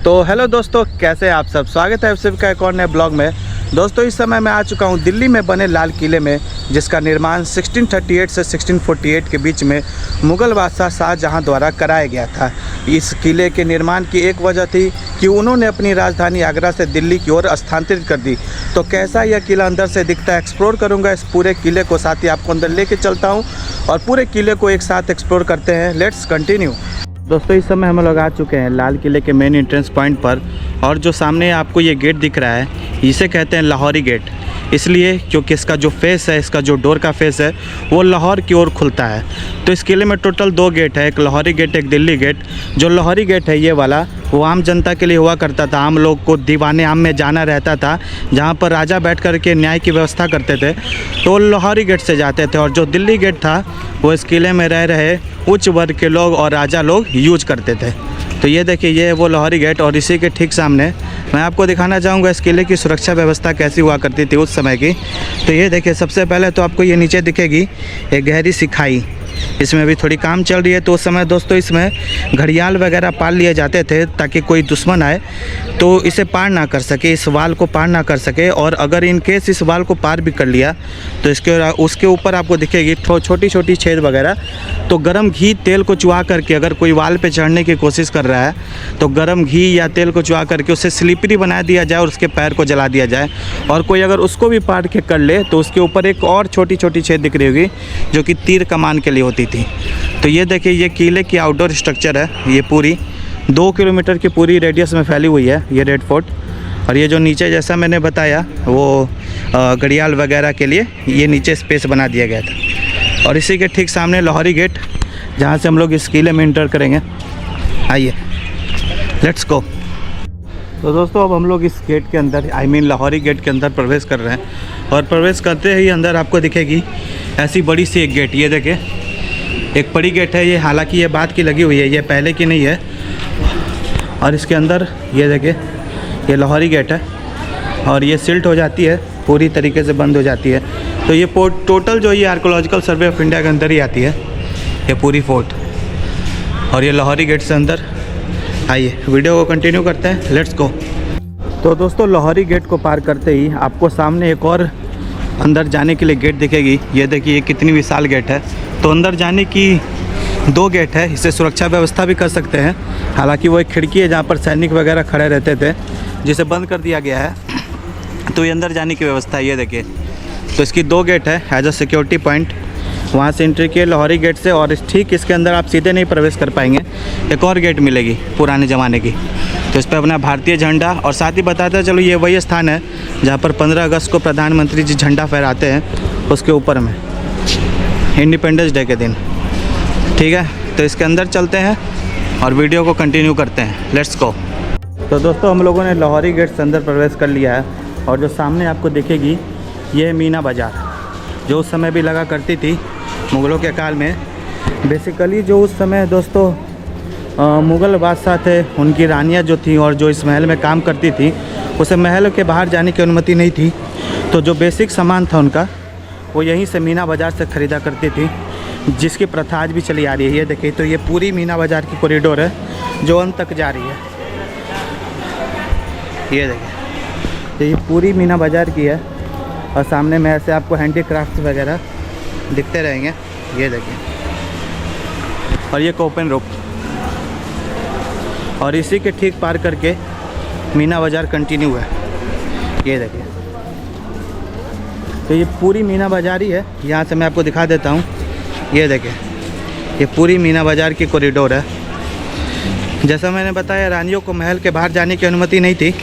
तो हेलो दोस्तों, कैसे हैं आप सब। स्वागत है आप सबका एक और नए ब्लॉग में। दोस्तों इस समय मैं आ चुका हूं दिल्ली में बने लाल किले में, जिसका निर्माण 1638 से 1648 के बीच में मुग़ल बादशाह शाहजहां द्वारा कराया गया था। इस किले के निर्माण की एक वजह थी कि उन्होंने अपनी राजधानी आगरा से दिल्ली की ओर स्थानांतरित कर दी। तो कैसा यह किला अंदर से दिखता है, एक्सप्लोर करूँगा इस पूरे किले को, साथ ही आपको अंदर लेके चलता हूँ और पूरे किले को एक साथ एक्सप्लोर करते हैं। Let's continue. दोस्तों इस समय हम लोग आ चुके हैं लाल किले के मेन एंट्रेंस पॉइंट पर, और जो सामने आपको ये गेट दिख रहा है इसे कहते हैं लाहौरी गेट, इसलिए क्योंकि इसका जो फेस है, इसका जो डोर का फेस है वो लाहौर की ओर खुलता है। तो इस किले में टोटल 2 गेट है, एक लाहौरी गेट एक दिल्ली गेट। जो लाहौरी गेट है ये वाला, वो आम जनता के लिए हुआ करता था, आम लोग को दीवाने आम में जाना रहता था, जहाँ पर राजा बैठ कर के न्याय की व्यवस्था करते थे, तो लाहौरी गेट से जाते थे। और जो दिल्ली गेट था वो इस किले में रह रहे उच्च वर्ग के लोग और राजा लोग यूज करते थे। तो ये देखिए, ये है वो लाहौरी गेट, और इसी के ठीक सामने मैं आपको दिखाना चाहूँगा इस किले की सुरक्षा व्यवस्था कैसी हुआ करती थी उस समय की। तो ये देखिए, सबसे पहले तो आपको ये नीचे दिखेगी एक गहरी सी खाई, इसमें भी थोड़ी काम चल रही है। तो उस समय दोस्तों इसमें घड़ियाल वगैरह पाल लिए जाते थे ताकि कोई दुश्मन आए तो इसे पार ना कर सके, इस वाल को पार ना कर सके। और अगर इन केस इस वाल को पार भी कर लिया तो उसके ऊपर आपको दिखेगी छोटी छोटी छेद वगैरह। तो गर्म घी तेल को चुहा करके अगर कोई वाल पे चढ़ने की कोशिश कर रहा है तो गर्म घी या तेल को चुहा करके उसे स्लिपरी बना दिया जाए और उसके पैर को जला दिया जाए। और कोई अगर उसको भी पार के कर ले तो उसके ऊपर एक और छोटी छोटी छेद दिख रही होगी जो कि तीर कमान के लिए होती थी। तो ये देखिए, ये किले की आउटडोर स्ट्रक्चर है, ये पूरी 2 किलोमीटर की पूरी रेडियस में फैली हुई है ये रेड फोर्ट। और ये जो नीचे जैसा मैंने बताया वो घड़ियाल वगैरह के लिए ये नीचे स्पेस बना दिया गया था। और इसी के ठीक सामने लाहौरी गेट, जहाँ से हम लोग इस किले में इंटर करेंगे। आइए लेट्स गो। तो दोस्तों अब हम लोग इस गेट के अंदर, लाहौरी गेट के अंदर प्रवेश कर रहे हैं। और प्रवेश करते ही अंदर आपको दिखेगी ऐसी बड़ी सी एक गेट, ये देखें एक बड़ी गेट है ये, हालांकि ये बाद की लगी हुई है, ये पहले की नहीं है। और इसके अंदर ये देखें, ये लाहौरी गेट है और ये सिल्ट हो जाती है, पूरी तरीके से बंद हो जाती है। तो ये टोटल जो ये आर्कोलॉजिकल सर्वे ऑफ इंडिया के अंदर ही आती है ये पूरी फोर्ट। और ये लाहौरी गेट से अंदर। आइए वीडियो को कंटिन्यू करते हैं, लेट्स गो। तो दोस्तों लाहौरी गेट को पार करते ही आपको सामने एक और अंदर जाने के लिए गेट दिखेगी। ये देखिए ये कितनी विशाल गेट है। तो अंदर जाने की 2 गेट है, इसे सुरक्षा व्यवस्था भी कर सकते हैं। हालांकि वो एक खिड़की है जहाँ पर सैनिक वगैरह खड़े रहते थे, जिसे बंद कर दिया गया है। तो ये अंदर जाने की व्यवस्था है, ये देखिए। तो इसकी 2 गेट है एज अ सिक्योरिटी पॉइंट, वहाँ से एंट्री किए लाहौरी गेट से। और ठीक इसके अंदर आप सीधे नहीं प्रवेश कर पाएंगे, एक और गेट मिलेगी पुराने ज़माने की। तो इस पर अपना भारतीय झंडा, और साथ ही बताते चलो ये वही स्थान है जहाँ पर 15 अगस्त को प्रधानमंत्री जी झंडा फहराते हैं, उसके ऊपर में इंडिपेंडेंस डे के दिन। ठीक है, तो इसके अंदर चलते हैं और वीडियो को कंटिन्यू करते हैं, लेट्स गो। तो दोस्तों हम लोगों ने लाहौरी गेट से अंदर प्रवेश कर लिया है। और जो सामने आपको दिखेगी ये है मीना बाज़ार, जो उस समय भी लगा करती थी मुग़लों के काल में। बेसिकली जो उस समय दोस्तों मुग़ल बादशाह थे, उनकी रानियाँ जो थी और जो इस महल में काम करती थी, उसे महल के बाहर जाने की अनुमति नहीं थी। तो जो बेसिक सामान था उनका वो यहीं से मीना बाज़ार से ख़रीदा करती थी, जिसकी प्रथा आज भी चली आ रही है। ये देखिए, तो ये पूरी मीना बाज़ार की कॉरिडोर है जो अंत तक जा रही है। ये देखिए, तो ये पूरी मीना बाज़ार की है। और सामने में ऐसे आपको हैंडीक्राफ्ट वगैरह दिखते रहेंगे, ये देखिए। और ये कोपन रोप, और इसी के ठीक पार करके मीना बाज़ार कंटिन्यू है, ये देखिए। तो ये पूरी मीना बाज़ार ही है, यहाँ से मैं आपको दिखा देता हूँ। ये देखिए, ये पूरी मीना बाज़ार की कॉरिडोर है। जैसा मैंने बताया, रानियों को महल के बाहर जाने की अनुमति नहीं थी,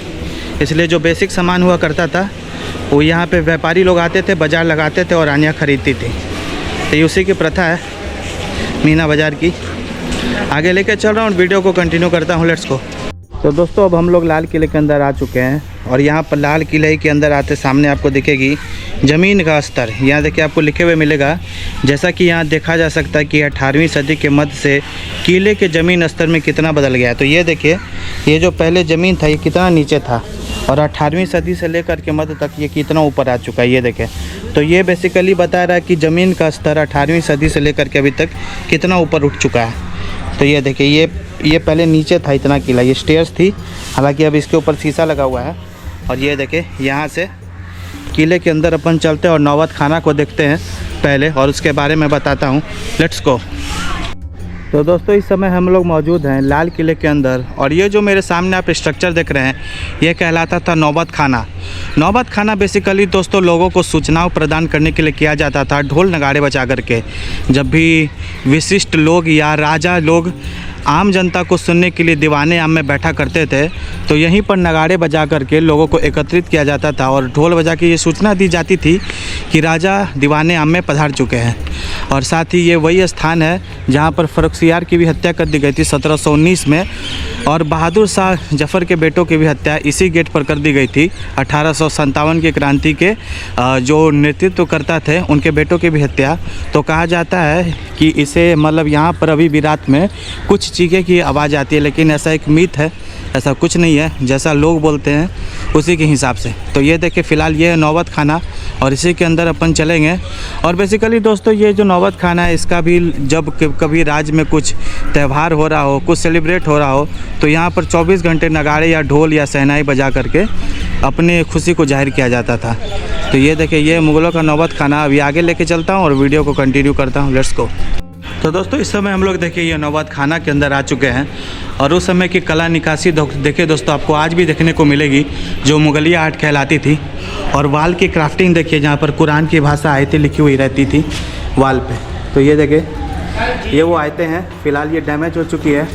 इसलिए जो बेसिक सामान हुआ करता था वो यहाँ पे व्यापारी लोग आते थे, बाज़ार लगाते थे और रानियाँ खरीदती थी। तो ये उसी की प्रथा है मीना बाज़ार की। आगे लेके चल रहा हूँ, वीडियो को कंटिन्यू करता हूँ, लेट्स गो। तो दोस्तों अब हम लोग लाल किले के अंदर आ चुके हैं। और यहाँ पर लाल किले के अंदर आते सामने आपको दिखेगी ज़मीन का स्तर। यहाँ देखिए आपको लिखे हुए मिलेगा, जैसा कि यहाँ देखा जा सकता है कि 18वीं सदी के मध्य से किले के ज़मीन स्तर में कितना बदल गया है। तो ये देखिए, ये जो पहले ज़मीन था ये कितना नीचे था, और 18वीं सदी से लेकर के मध्य तक ये कितना ऊपर आ चुका है, ये देखें। तो ये बेसिकली बता रहा है कि ज़मीन का स्तर 18वीं सदी से लेकर के अभी तक कितना ऊपर उठ चुका है। तो ये देखिए, ये पहले नीचे था इतना किला, ये स्टेयर्स थी, हालांकि अब इसके ऊपर शीशा लगा हुआ है। और ये देखिए यहाँ से किले के अंदर अपन चलते हैं और नौबत खाना को देखते हैं पहले, और उसके बारे में बताता हूँ। Let's go. तो दोस्तों इस समय हम लोग मौजूद हैं लाल किले के अंदर, और ये जो मेरे सामने आप स्ट्रक्चर देख रहे हैं ये कहलाता था नौबत खाना। नौबत खाना बेसिकली दोस्तों लोगों को सूचनाओं प्रदान करने के लिए किया जाता था, ढोल नगाड़े बजा करके। जब भी विशिष्ट लोग या राजा लोग आम जनता को सुनने के लिए दीवाने आम में बैठा करते थे, तो यहीं पर नगाड़े बजा करके लोगों को एकत्रित किया जाता था और ढोल बजा के ये सूचना दी जाती थी कि राजा दीवाने आम में पधार चुके हैं। और साथ ही ये वही स्थान है जहाँ पर फर्रुखसियार की भी हत्या कर दी गई थी 1719 में, और बहादुर शाह जफ़र के बेटों की भी हत्या इसी गेट पर कर दी गई थी। 1857 की क्रांति के जो नेतृत्व करता थे उनके बेटों की भी हत्या। तो कहा जाता है कि इसे मतलब यहाँ पर अभी भी रात में कुछ चीखे की आवाज़ आती है, लेकिन ऐसा एक मिथ है, ऐसा कुछ नहीं है, जैसा लोग बोलते हैं उसी के हिसाब से। तो ये देखिए फ़िलहाल ये है नौबत खाना, और इसी के अंदर अपन चलेंगे। और बेसिकली दोस्तों ये जो नौबत खाना है इसका भी जब कभी राज्य में कुछ त्यौहार हो रहा हो, कुछ सेलिब्रेट हो रहा हो, तो यहाँ पर 24 घंटे नगाड़े या ढोल या शहनाई बजा करके अपने खुशी को जाहिर किया जाता था। तो ये देखिए ये मुग़लों का नौबत खाना। अभी आगे लेके चलता हूँ और वीडियो को कंटिन्यू करता हूँ। Let's go. तो दोस्तों इस समय हम लोग देखिए ये नौबत खाना के अंदर आ चुके हैं, और उस समय की कला निकासी देखिए दोस्तों आपको आज भी देखने को मिलेगी जो मुगलिया आर्ट कहलाती थी। और वाल की क्राफ्टिंग देखिए जहाँ पर कुरान की भाषा आयतें लिखी हुई रहती थी वाल पे। तो ये देखिए ये वो आयतें हैं, फ़िलहाल ये डैमेज हो चुकी है,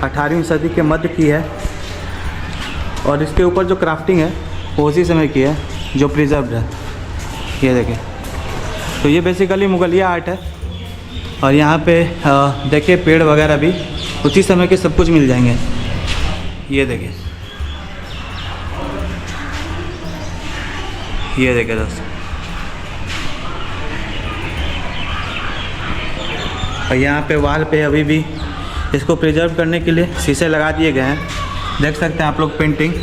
18वीं सदी के मध्य की है, और इसके ऊपर जो क्राफ्टिंग है वो उसी समय की है जो प्रिजर्व्ड है। ये देखिए तो ये बेसिकली मुगलिया आर्ट है। और यहाँ पे देखिए पेड़ वगैरह भी उसी समय के सब कुछ मिल जाएंगे। ये देखिए दोस्तों, और यहाँ पे वाल पे अभी भी इसको प्रिजर्व करने के लिए शीशे लगा दिए गए हैं। देख सकते हैं आप लोग पेंटिंग,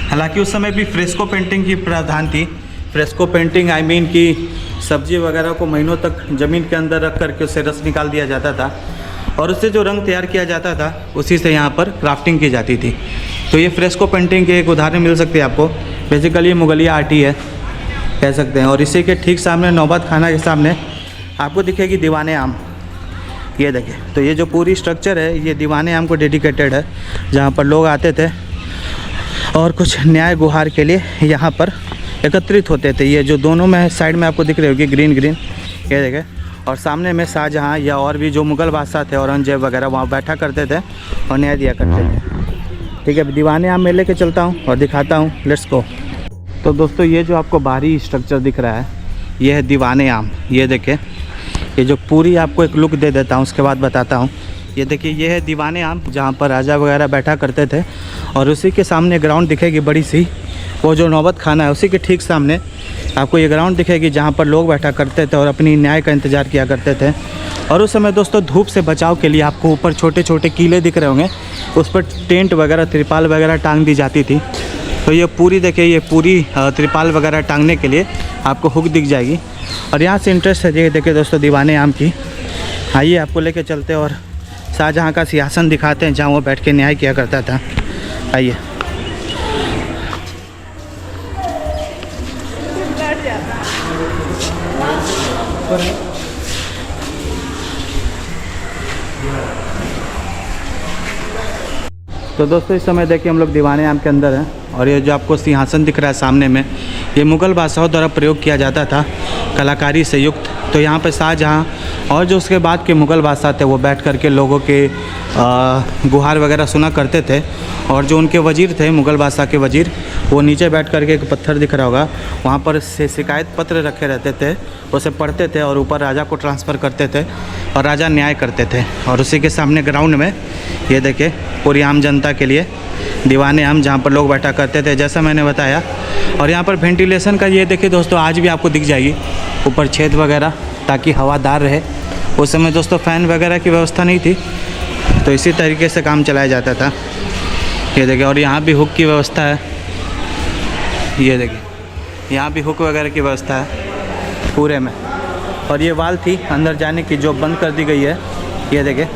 हालांकि उस समय भी फ्रेस्को पेंटिंग की प्रावधान थी। फ्रेस्को पेंटिंग आई मीन कि सब्जी वगैरह को महीनों तक ज़मीन के अंदर रख करके उससे रस निकाल दिया जाता था, और उससे जो रंग तैयार किया जाता था उसी से यहाँ पर क्राफ्टिंग की जाती थी। तो ये फ्रेस्को पेंटिंग के एक उदाहरण मिल सकती है आपको। बेसिकली मुगलिया आर्ट ही है कह सकते हैं। और इसी के ठीक सामने नौबत खाना के सामने आपको दिखेगी दीवाने आम। ये देखिए तो ये जो पूरी स्ट्रक्चर है ये दीवाने आम को डेडिकेटेड है, जहाँ पर लोग आते थे और कुछ न्याय गुहार के लिए यहाँ पर एकत्रित होते थे। ये जो दोनों में साइड में आपको दिख रही होगी ग्रीन ग्रीन, ये देखें। और सामने में शाहजहाँ या और भी जो मुग़ल बादशाह थे औरंगजेब वगैरह वहाँ बैठा करते थे और न्याय दिया करते थे। ठीक है, दीवाने आम में लेके चलता हूँ और दिखाता हूँ। Let's go. तो दोस्तों ये जो आपको बाहरी स्ट्रक्चर दिख रहा है ये है दीवाने आम। ये देखें, ये जो पूरी आपको एक लुक दे देता हूँ उसके बाद बताता हूँ। ये देखिए ये है दीवाने आम जहाँ पर राजा वगैरह बैठा करते थे, और उसी के सामने ग्राउंड दिखेगी बड़ी सी, वो जो नौबत खाना है उसी के ठीक सामने आपको ये ग्राउंड दिखेगी जहाँ पर लोग बैठा करते थे और अपनी न्याय का इंतज़ार किया करते थे। और उस समय दोस्तों धूप से बचाव के लिए आपको ऊपर छोटे छोटे कीले दिख रहे होंगे, उस पर टेंट वगैरह त्रिपाल वगैरह टांग दी जाती थी। तो ये पूरी देखिए ये पूरी त्रिपाल वगैरह टांगने के लिए आपको हुक दिख जाएगी। और यहाँ से इंटरेस्ट है देखिए दोस्तों दीवाने आम की। आइए आपको लेके चलते और शाहजहाँ का सिंहासन दिखाते हैं जहाँ वो बैठ के न्याय किया करता था। आइए। तो दोस्तों इस समय देखिए हम लोग दीवाने आम के अंदर हैं, और ये जो आपको सिंहासन दिख रहा है सामने में ये मुग़ल बादशाहों द्वारा प्रयोग किया जाता था कलाकारी से युक्त। तो यहाँ पे शाहजहाँ और जो उसके बाद के मुग़ल बादशाह थे वो बैठ कर के लोगों के गुहार वगैरह सुना करते थे। और जो उनके वज़ीर थे मुग़ल बादशाह के वज़ीर, वो नीचे बैठ कर के एक पत्थर दिख रहा होगा वहाँ पर से शिकायत पत्र रखे रहते थे, उसे पढ़ते थे और ऊपर राजा को ट्रांसफ़र करते थे और राजा न्याय करते थे। और उसी के सामने ग्राउंड में ये देखिए पूरी आम जनता के लिए दीवाने आम जहाँ पर लोग बैठा करते थे जैसा मैंने बताया। और यहाँ पर वेंटिलेशन का ये देखिए दोस्तों आज भी आपको दिख जाएगी ऊपर छेद वगैरह ताकि हवादार रहे। उस समय दोस्तों फ़ैन वगैरह की व्यवस्था नहीं थी, तो इसी तरीके से काम चलाया जाता था। ये देखिए और यहाँ भी हुक की व्यवस्था है। ये देखिए यहाँ भी हुक वगैरह की व्यवस्था है पूरे में। और ये वाल थी अंदर जाने की जो बंद कर दी गई है। ये देखिए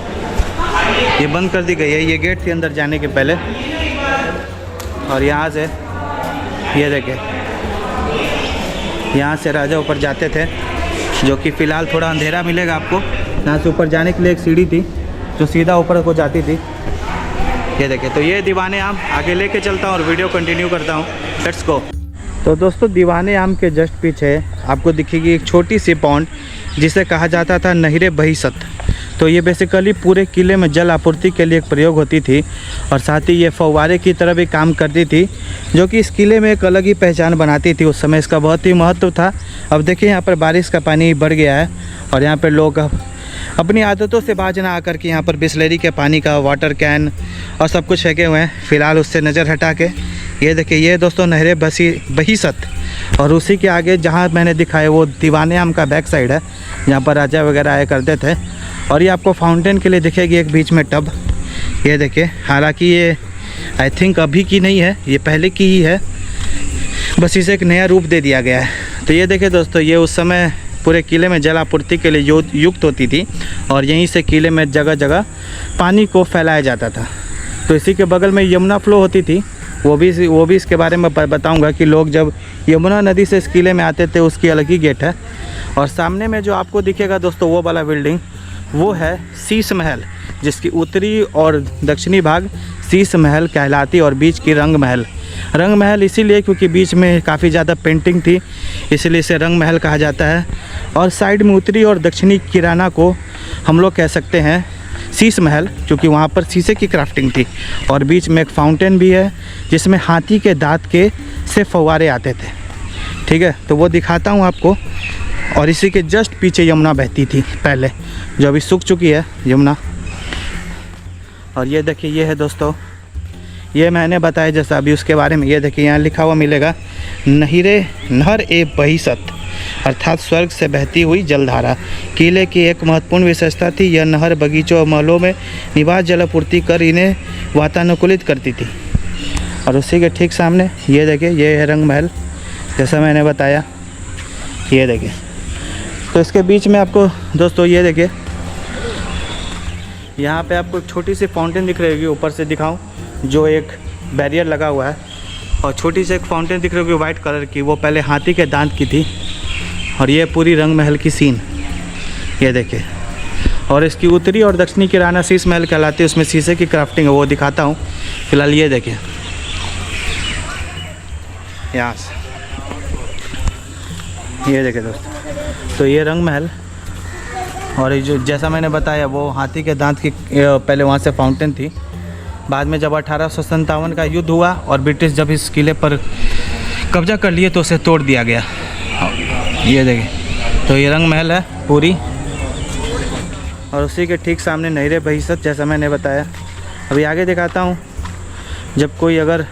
ये बंद कर दी गई है, ये गेट थी अंदर जाने के पहले। और यहाँ से ये देखे, यहाँ से राजा ऊपर जाते थे, जो कि फ़िलहाल थोड़ा अंधेरा मिलेगा आपको। यहाँ से ऊपर जाने के लिए एक सीढ़ी थी जो सीधा ऊपर को जाती थी। ये देखे, तो ये दीवाने आम आगे लेके चलता हूँ और वीडियो कंटिन्यू करता हूँ। Let's go. तो दोस्तों, दीवाने आम के जस्ट पीछे आपको दिखेगी एक छोटी सी पॉन्ड जिसे कहा जाता था नहरे बहिसत। तो ये बेसिकली पूरे किले में जल आपूर्ति के लिए एक प्रयोग होती थी और साथ ही ये फव्वारे की तरह भी काम करती थी, जो कि इस किले में एक अलग ही पहचान बनाती थी। उस समय इसका बहुत ही महत्व था। अब देखिए, यहाँ पर बारिश का पानी बढ़ गया है और यहाँ पर लोग अपनी आदतों से बाज ना आकर के यहाँ पर बिस्लरी के पानी का वाटर कैन और सब कुछ फेंके हुए हैं। फ़िलहाल उससे नज़र हटा के ये देखिए, ये दोस्तों नहरे बहिसत। और उसी के आगे जहाँ मैंने दिखाया वो दीवाने आम का बैक साइड है, जहाँ पर राजा वगैरह आया करते थे। और ये आपको फाउंटेन के लिए दिखेगी एक बीच में टब। ये देखिए, हालांकि ये आई थिंक अभी की नहीं है, ये पहले की ही है, बस इसे एक नया रूप दे दिया गया है। तो ये देखिए दोस्तों, ये उस समय पूरे किले में जल आपूर्ति के लिए युक्त होती थी और यहीं से किले में जगह जगह पानी को फैलाया जाता था। तो इसी के बगल में यमुना फ्लो होती थी, वो भी इसके बारे में बताऊंगा कि लोग जब यमुना नदी से इस किले में आते थे, उसकी अलग ही गेट है। और सामने में जो आपको दिखेगा दोस्तों, वो वाला बिल्डिंग वो है शीश महल, जिसकी उत्तरी और दक्षिणी भाग शीश महल कहलाती और बीच की रंग महल। रंग महल इसीलिए क्योंकि बीच में काफ़ी ज़्यादा पेंटिंग थी, इसलिए इसे रंग महल कहा जाता है। और साइड में उत्तरी और दक्षिणी किराना को हम लोग कह सकते हैं शीश महल, क्योंकि वहाँ पर शीशे की क्राफ्टिंग थी। और बीच में एक फाउंटेन भी है जिसमें हाथी के दांत के से फव्वारे आते थे। ठीक है, तो वो दिखाता हूँ आपको। और इसी के जस्ट पीछे यमुना बहती थी पहले, जो अभी सूख चुकी है यमुना। और ये देखिए, ये है दोस्तों, ये मैंने बताया जैसा अभी उसके बारे में। ये देखिए, यहाँ लिखा हुआ मिलेगा नहर ए बहिसत, अर्थात स्वर्ग से बहती हुई जलधारा। किले की एक महत्वपूर्ण विशेषता थी, यह नहर बगीचों और महलों में निवास जलापूर्ति कर इन्हें वातानुकूलित करती थी। और उसी के ठीक सामने ये देखिए, ये है रंग महल, जैसा मैंने बताया। ये देखिए, तो इसके बीच में आपको दोस्तों ये देखिए, यहाँ पे आपको एक छोटी सी फाउंटेन दिख रही होगी, ऊपर से दिखाऊं, जो एक बैरियर लगा हुआ है। और छोटी सी एक फाउंटेन दिख रही होगी वाइट कलर की, वो पहले हाथी के दांत की थी। और ये पूरी रंग महल की सीन, ये देखिए। और इसकी उत्तरी और दक्षिणी किराना शीश महल कहलाती है, उसमें शीशे की क्राफ्टिंग है, वो दिखाता हूँ। फिलहाल ये देखिए, यहाँ से ये देखिए दोस्तों, तो ये रंग महल। और ये जो जैसा मैंने बताया, वो हाथी के दांत की पहले वहाँ से फाउंटेन थी। बाद में जब 1857 का युद्ध हुआ और ब्रिटिश जब इस किले पर कब्जा कर लिए तो उसे तोड़ दिया गया। ये देखिए, तो ये रंग महल है पूरी। और उसी के ठीक सामने नहरे बहिसत, जैसा मैंने बताया। अभी आगे दिखाता हूँ। जब कोई अगर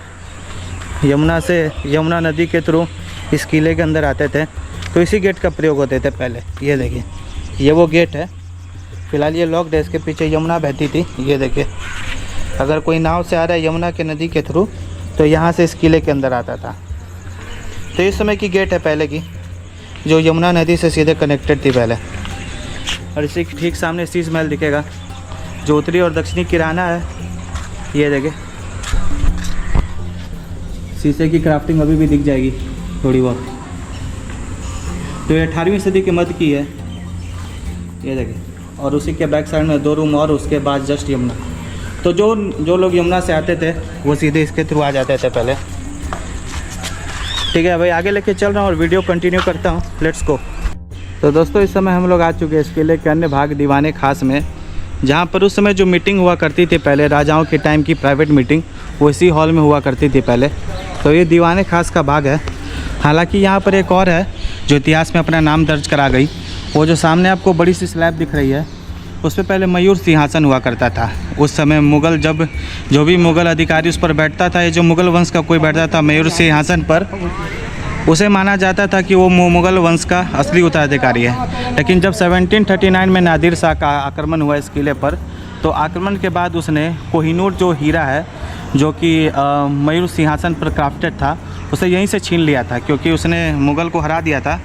यमुना नदी के थ्रू इस किले के अंदर आते थे तो इसी गेट का प्रयोग होते थे पहले। ये देखिए, ये वो गेट है। फ़िलहाल ये लॉक्ड है, इसके पीछे यमुना बहती थी। ये देखिए, अगर कोई नाव से आ रहा है यमुना के नदी के थ्रू तो यहाँ से इस किले के अंदर आता था। तो इस समय की गेट है पहले की, जो यमुना नदी से सीधे कनेक्टेड थी पहले। और इसी ठीक सामने शीश महल दिखेगा, जो उत्तरी और दक्षिणी किराना है। ये देखिए, शीशे की क्राफ्टिंग अभी भी दिख जाएगी थोड़ी बहुत। तो ये 18वीं सदी के मध्य की है। ये देखिए, और उसी के बैक साइड में 2 रूम और उसके बाद जस्ट यमुना। तो जो लोग यमुना से आते थे वो सीधे इसके थ्रू आ जाते थे पहले। ठीक है भाई, आगे लेके चल रहा हूँ और वीडियो कंटिन्यू करता हूँ। Let's go. तो दोस्तों, इस समय हम लोग आ चुके हैं इस किले के अन्य भाग दीवाने खास में, जहाँ पर उस समय जो मीटिंग हुआ करती थी पहले, राजाओं के टाइम की प्राइवेट मीटिंग, वो इसी हॉल में हुआ करती थी पहले। तो ये दीवाने खास का भाग है। हालांकि यहाँ पर एक और है जो इतिहास में अपना नाम दर्ज करा गई। वो जो सामने आपको बड़ी सी स्लैब दिख रही है, उस पर पहले मयूर सिंहासन हुआ करता था। उस समय मुग़ल जब जो भी मुग़ल अधिकारी उस पर बैठता था, ये जो मुग़ल वंश का कोई बैठता था मयूर सिंहासन पर, उसे माना जाता था कि वो मुग़ल वंश का असली उत्तराधिकारी है। लेकिन जब 1739 में नादिर शाह का आक्रमण हुआ इस किले पर, तो आक्रमण के बाद उसने कोहिनूर जो हीरा है, जो कि मयूर सिंहासन पर क्राफ्टेड था, उसे यहीं से छीन लिया था, क्योंकि उसने मुग़ल को हरा दिया था।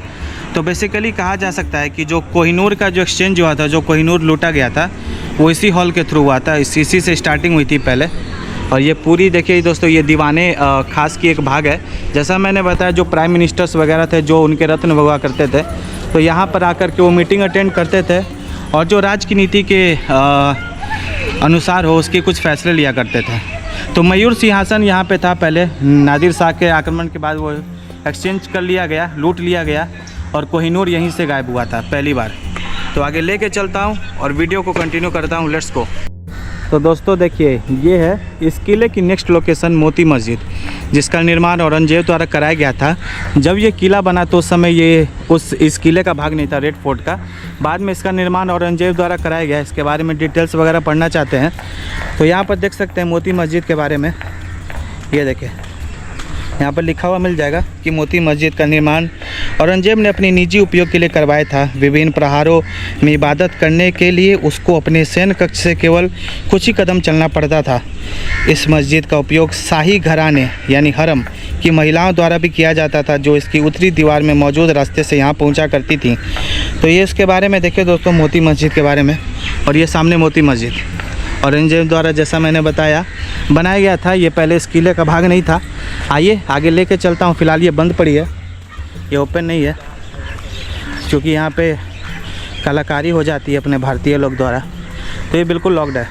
तो बेसिकली कहा जा सकता है कि जो कोहिनूर का जो एक्सचेंज हुआ था, जो कोहिनूर लूटा गया था, वो इसी हॉल के थ्रू हुआ था। इसी से स्टार्टिंग हुई थी पहले। और ये पूरी देखिए दोस्तों, ये दीवाने खास की एक भाग है। जैसा मैंने बताया, जो प्राइम मिनिस्टर्स वगैरह थे, जो उनके रत्न हुआ करते थे, तो यहाँ पर आकर के वो मीटिंग अटेंड करते थे और जो राज की नीति के अनुसार हो उसके कुछ फैसले लिया करते थे। तो मयूर सिंहासन यहाँ पे था पहले। नादिर शाह के आक्रमण के बाद वो एक्सचेंज कर लिया गया, लूट लिया गया और कोहिनूर यहीं से गायब हुआ था पहली बार। तो आगे लेके चलता हूँ और वीडियो को कंटिन्यू करता हूँ। Let's go. तो दोस्तों देखिए, ये है इस किले की नेक्स्ट लोकेशन मोती मस्जिद, जिसका निर्माण औरंगजेब द्वारा कराया गया था। जब ये किला बना तो उस समय ये इस किले का भाग नहीं था, रेड फोर्ट का। बाद में इसका निर्माण औरंगजेब द्वारा कराया गया। इसके बारे में डिटेल्स वगैरह पढ़ना चाहते हैं तो यहाँ पर देख सकते हैं मोती मस्जिद के बारे में। ये देखिए, यहाँ पर लिखा हुआ मिल जाएगा कि मोती मस्जिद का निर्माण औरंगजेब ने अपने निजी उपयोग के लिए करवाया था। विभिन्न प्रहारों में इबादत करने के लिए उसको अपने सैन्य कक्ष से केवल कुछ ही कदम चलना पड़ता था। इस मस्जिद का उपयोग शाही घराने यानी हरम की महिलाओं द्वारा भी किया जाता था, जो इसकी उत्तरी दीवार में मौजूद रास्ते से यहाँ पहुँचा करती थी। तो ये इसके बारे में देखिए दोस्तों, मोती मस्जिद के बारे में। और ये सामने मोती मस्जिद औरंगजेब द्वारा, जैसा मैंने बताया, बनाया गया था। ये पहले इस किले का भाग नहीं था। आइए आगे लेके चलता हूँ। फ़िलहाल ये बंद पड़ी है, ये ओपन नहीं है, क्योंकि यहाँ पे कलाकारी हो जाती है अपने भारतीय लोग द्वारा। तो ये बिल्कुल लॉक्ड है।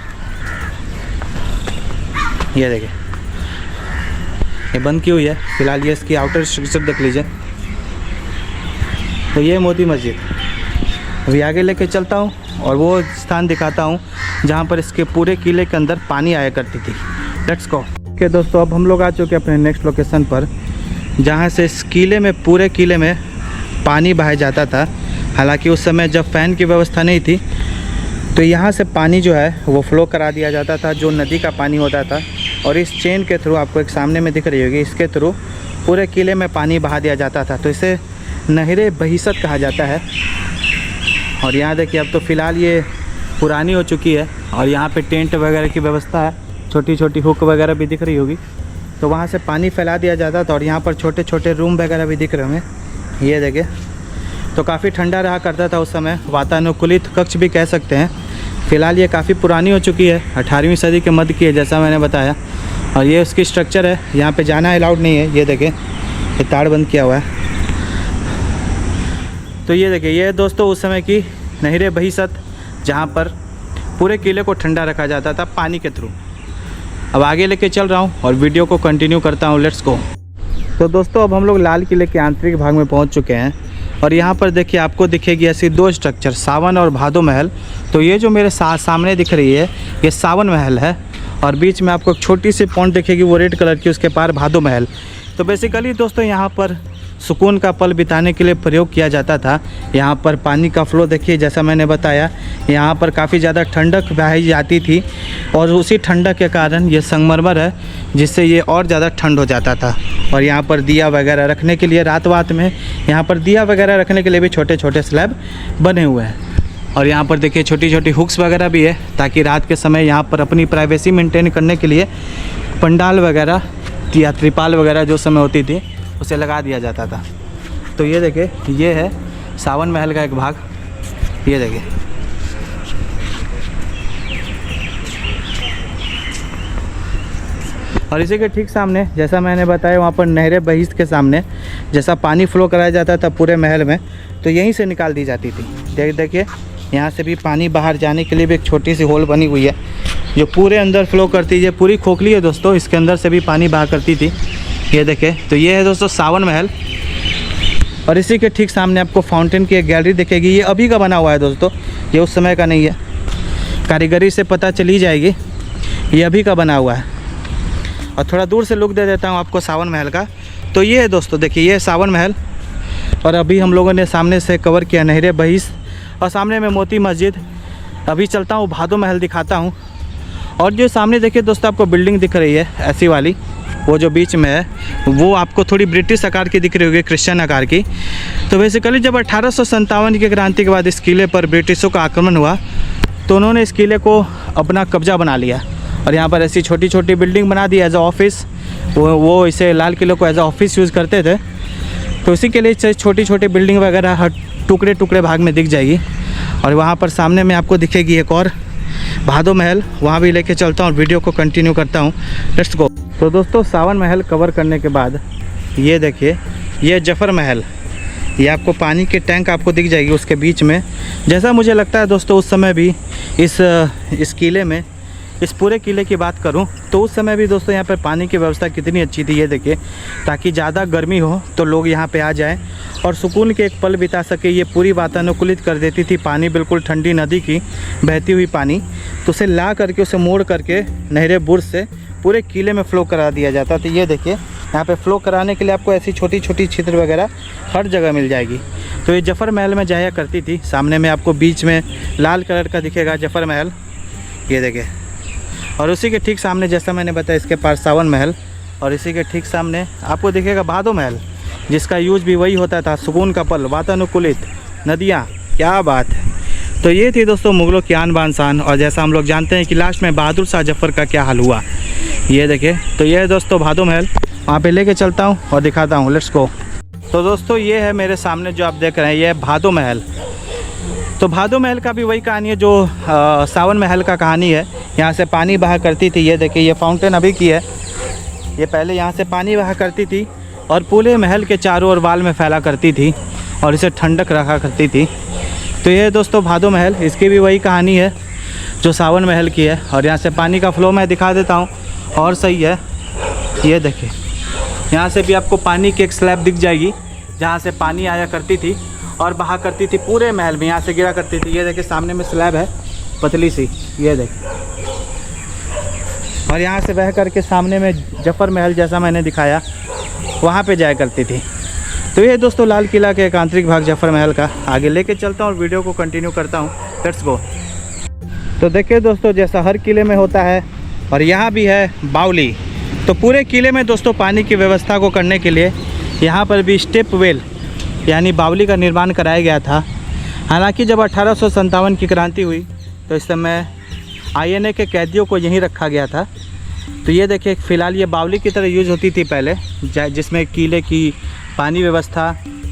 ये देखिए, ये बंद की हुई है फ़िलहाल। ये इसकी आउटर स्ट्रक्चर देख लीजिए। तो ये मोती मस्जिद। अभी आगे लेके चलता हूँ और वो स्थान दिखाता हूँ जहाँ पर इसके पूरे किले के अंदर पानी आया करती थी। Let's go. ओके दोस्तों, अब हम लोग आ चुके हैं अपने नेक्स्ट लोकेशन पर, जहाँ से इस किले में, पूरे किले में पानी बहाया जाता था। हालांकि उस समय जब फ़ैन की व्यवस्था नहीं थी तो यहाँ से पानी जो है वो फ्लो करा दिया जाता था, जो नदी का पानी होता था। और इस चेन के थ्रू, आपको एक सामने में दिख रही होगी, इसके थ्रू पूरे किले में पानी बहा दिया जाता था। तो इसे नहरे बहिसत कहा जाता है। और यहाँ देखिए, अब तो फ़िलहाल ये पुरानी हो चुकी है और यहाँ पे टेंट वगैरह की व्यवस्था है। छोटी छोटी हुक वगैरह भी दिख रही होगी। तो वहाँ से पानी फैला दिया जाता था और यहाँ पर छोटे छोटे रूम वगैरह भी दिख रहे होंगे। ये देखिए, तो काफ़ी ठंडा रहा करता था उस समय। वातानुकूलित कक्ष भी कह सकते हैं। फ़िलहाल ये काफ़ी पुरानी हो चुकी है, 18वीं सदी के मध्य की है, जैसा मैंने बताया। और ये उसकी स्ट्रक्चर है। यहाँ पे जाना अलाउड नहीं है। ये देखिए, ये तार बंद किया हुआ है। तो ये देखिए, ये दोस्तों उस समय की नहरे बहिसत, जहाँ पर पूरे किले को ठंडा रखा जाता था पानी के थ्रू। अब आगे लेके चल रहा हूँ और वीडियो को कंटिन्यू करता हूँ। Let's go. तो दोस्तों, अब हम लोग लाल किले के आंतरिक भाग में पहुँच चुके हैं और यहाँ पर देखिए, आपको दिखेगी ऐसी दो स्ट्रक्चर, सावन और भादो महल। तो ये जो मेरे सामने दिख रही है, ये सावन महल है। और बीच में आपको एक छोटी सी पॉइंट दिखेगी, वो रेड कलर की, उसके पार भादो महल। तो बेसिकली दोस्तों, यहाँ पर सुकून का पल बिताने के लिए प्रयोग किया जाता था। यहाँ पर पानी का फ्लो देखिए, जैसा मैंने बताया, यहाँ पर काफ़ी ज़्यादा ठंडक बहाई जाती थी और उसी ठंडक के कारण ये संगमरमर है, जिससे ये और ज़्यादा ठंड हो जाता था। और यहाँ पर दिया वगैरह रखने के लिए, रात में यहाँ पर दिया वगैरह रखने के लिए भी छोटे छोटे स्लैब बने हुए हैं। और यहाँ पर देखिए, छोटी छोटी हुक्स वगैरह भी है, ताकि रात के समय यहाँ पर अपनी प्राइवेसी मेंटेन करने के लिए पंडाल वगैरह या त्रिपाल वगैरह जो समय होती थी उसे लगा दिया जाता था। तो ये देखिए, ये है सावन महल का एक भाग। ये देखिए, और इसी के ठीक सामने, जैसा मैंने बताया, वहाँ पर नहरे बहिश्त के सामने जैसा पानी फ्लो कराया जाता था पूरे महल में, तो यहीं से निकाल दी जाती थी। देखिए, यहाँ से भी पानी बाहर जाने के लिए भी एक छोटी सी होल बनी हुई है, जो पूरे अंदर फ्लो करती है। पूरी खोखली है दोस्तों, इसके अंदर से भी पानी बहा करती थी। ये देखें, तो ये है दोस्तों सावन महल। और इसी के ठीक सामने आपको फाउंटेन की एक गैलरी दिखेगी। ये अभी का बना हुआ है दोस्तों, ये उस समय का नहीं है। कारीगरी से पता चली जाएगी, ये अभी का बना हुआ है। और थोड़ा दूर से लुक दे देता हूँ आपको सावन महल का। तो ये है दोस्तों, देखिए, ये है सावन महल। और अभी हम लोगों ने सामने से कवर किया नहरे बहिश्त और सामने में मोती मस्जिद। अभी चलता हूँ, भादो महल दिखाता हूँ। और जो सामने देखिए दोस्तों, आपको बिल्डिंग दिख रही है ऐसी वाली, वो जो बीच में है, वो आपको थोड़ी ब्रिटिश आकार की दिख रही होगी, क्रिश्चियन आकार की। तो बेसिकली जब 1857 की क्रांति के बाद इस किले पर ब्रिटिशों का आक्रमण हुआ, तो उन्होंने इस किले को अपना कब्जा बना लिया और यहाँ पर ऐसी छोटी छोटी बिल्डिंग बना दी एज अ ऑफिस। वो इसे लाल किले को एज अ ऑफिस यूज़ करते थे। तो इसी के लिए छोटी छोटी बिल्डिंग वगैरह हर टुकड़े टुकड़े भाग में दिख जाएगी। और वहाँ पर सामने में आपको दिखेगी एक और भादो महल, वहाँ भी लेके चलता हूँ और वीडियो को कंटिन्यू करता हूँ। Let's go. तो दोस्तों सावन महल कवर करने के बाद ये देखिए, ये जफर महल, ये आपको पानी के टैंक आपको दिख जाएगी उसके बीच में। जैसा मुझे लगता है दोस्तों उस समय भी इस किले में, इस पूरे किले की बात करूं तो उस समय भी दोस्तों यहाँ पर पानी की व्यवस्था कितनी अच्छी थी, ये देखिए, ताकि ज़्यादा गर्मी हो तो लोग यहाँ पे आ जाएं और सुकून के एक पल बिता सके। ये पूरी वातानुकूलित कर देती थी। पानी बिल्कुल ठंडी नदी की बहती हुई पानी, तो उसे ला करके उसे मोड़ करके नहरे बुर्ज से पूरे किले में फ़्लो करा दिया जाता। तो ये देखिए, यहाँ पे फ़्लो कराने के लिए आपको ऐसी छोटी छोटी छिद्र वगैरह हर जगह मिल जाएगी। तो ये जफर महल में जाया करती थी। सामने में आपको बीच में लाल कलर का दिखेगा जफर महल, ये देखिए। और उसी के ठीक सामने, जैसा मैंने बताया, इसके पास सावन महल, और इसी के ठीक सामने आपको दिखेगा भादो महल, जिसका यूज भी वही होता था, सुकून का पल, वातानुकूलित नदियाँ, क्या बात है। तो ये थी दोस्तों मुग़लों की आन बान शान। और जैसा हम लोग जानते हैं कि लास्ट में बहादुर शाह जफ़र का क्या हाल हुआ, ये देखिए। तो ये है दोस्तों भादो महल, वहाँ पे लेके चलता हूँ और दिखाता हूँ। Let's go. तो दोस्तों ये है मेरे सामने जो आप देख रहे हैं, ये है भादो महल। तो भादो महल का भी वही कहानी है जो सावन महल का कहानी है। यहाँ से पानी बहा करती थी, ये देखिए, ये फाउंटेन अभी की है। ये पहले यहाँ से पानी बहा करती थी और पूरे महल के चारों ओर वाल में फैला करती थी और इसे ठंडक रखा करती थी। तो ये दोस्तों भादो महल, इसकी भी वही कहानी है जो सावन महल की है। और यहाँ से पानी का फ्लो मैं दिखा देता हूँ और सही है, ये देखिए। यहाँ से भी आपको पानी की एक स्लैब दिख जाएगी जहाँ से पानी आया करती थी और बहा करती थी पूरे महल में, यहाँ से गिरा करती थी। ये देखिए सामने में स्लैब है पतली सी, ये देखिए। और यहाँ से बह करके सामने में जफर महल, जैसा मैंने दिखाया, वहाँ पे जाया करती थी। तो ये दोस्तों लाल किला के एक आंतरिक भाग जफर महल का आगे लेके चलता हूँ और वीडियो को कंटिन्यू करता हूँ। Let's go. तो देखिए दोस्तों, जैसा हर किले में होता है और यहाँ भी है बावली। तो पूरे किले में दोस्तों पानी की व्यवस्था को करने के लिए यहाँ पर भी स्टेप वेल यानी बावली का निर्माण कराया गया था। हालांकि जब 1857 की क्रांति हुई तो इस समय INA के कैदियों को यहीं रखा गया था। तो ये देखिए, फ़िलहाल ये बावली की तरह यूज़ होती थी पहले, जिसमें किले की पानी व्यवस्था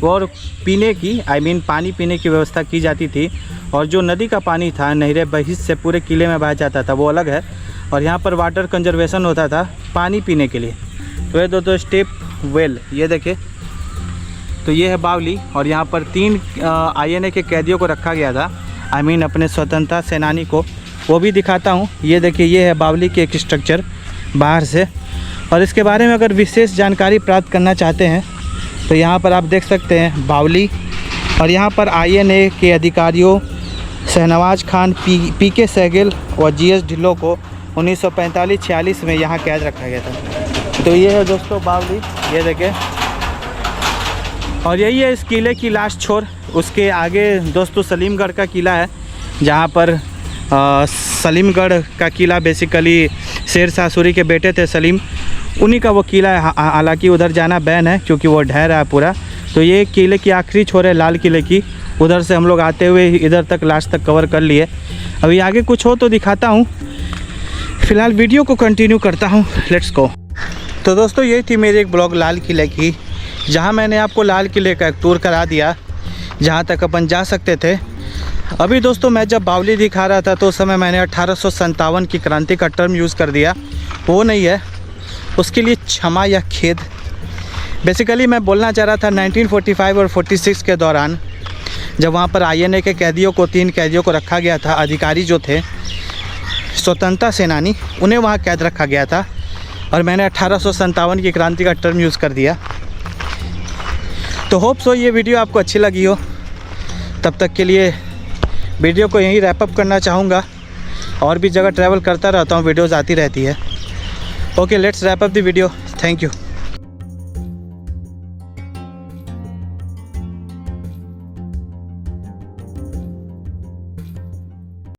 और पीने की पानी पीने की व्यवस्था की जाती थी। और जो नदी का पानी था नहरे बहिस से पूरे किले में बहा जाता था, वो अलग है। और यहाँ पर वाटर कंजर्वेशन होता था पानी पीने के लिए। तो ये दो स्टेप वेल, ये देखे। तो ये है बावली और यहाँ पर 3 INA के कैदियों को रखा गया था, अपने स्वतंत्रता सेनानी को, वो भी दिखाता हूँ। ये देखिए, ये है बावली की एक स्ट्रक्चर बाहर से। और इसके बारे में अगर विशेष जानकारी प्राप्त करना चाहते हैं तो यहाँ पर आप देख सकते हैं बावली। और यहाँ पर INA के अधिकारियों शहनवाज खान, PK सहगल और GS ढिल्लों को 1945-46 में यहाँ कैद रखा गया था। तो ये है दोस्तों बावली, ये देखें। और यही है इस किले की लास्ट छोर। उसके आगे दोस्तों सलीमगढ़ का किला है, जहाँ पर सलीमगढ़ का किला बेसिकली शेर शाह सूरी के बेटे थे सलीम, उन्हीं का वो किला है। हालांकि उधर जाना बैन है क्योंकि वो ढह रहा है पूरा। तो ये किले की आखिरी छोर है लाल किले की। उधर से हम लोग आते हुए इधर तक लास्ट तक कवर कर लिए। अभी आगे कुछ हो तो दिखाता हूँ, फ़िलहाल वीडियो को कंटिन्यू करता हूँ। Let's go. तो दोस्तों यही थी मेरी एक ब्लॉग लाल किले की, जहाँ मैंने आपको लाल किले का एक टूर करा दिया, जहाँ तक अपन जा सकते थे। अभी दोस्तों मैं जब बावली दिखा रहा था तो उस समय मैंने 1857 की क्रांति का टर्म यूज़ कर दिया, वो नहीं है, उसके लिए क्षमा या खेद। बेसिकली मैं बोलना चाह रहा था 1945 और 46 के दौरान, जब वहाँ पर INA के कैदियों को, 3 कैदियों को रखा गया था। अधिकारी जो थे स्वतंत्रता सेनानी, उन्हें वहाँ कैद रखा गया था और मैंने 1857 की क्रांति का टर्म यूज़ कर दिया। तो होप सो ये वीडियो आपको अच्छी लगी हो। तब तक के लिए वीडियो को यहीं रैप अप करना चाहूँगा। और भी जगह ट्रैवल करता रहता हूँ, वीडियोज़ आती रहती है। Okay, let's wrap up the video. Thank you.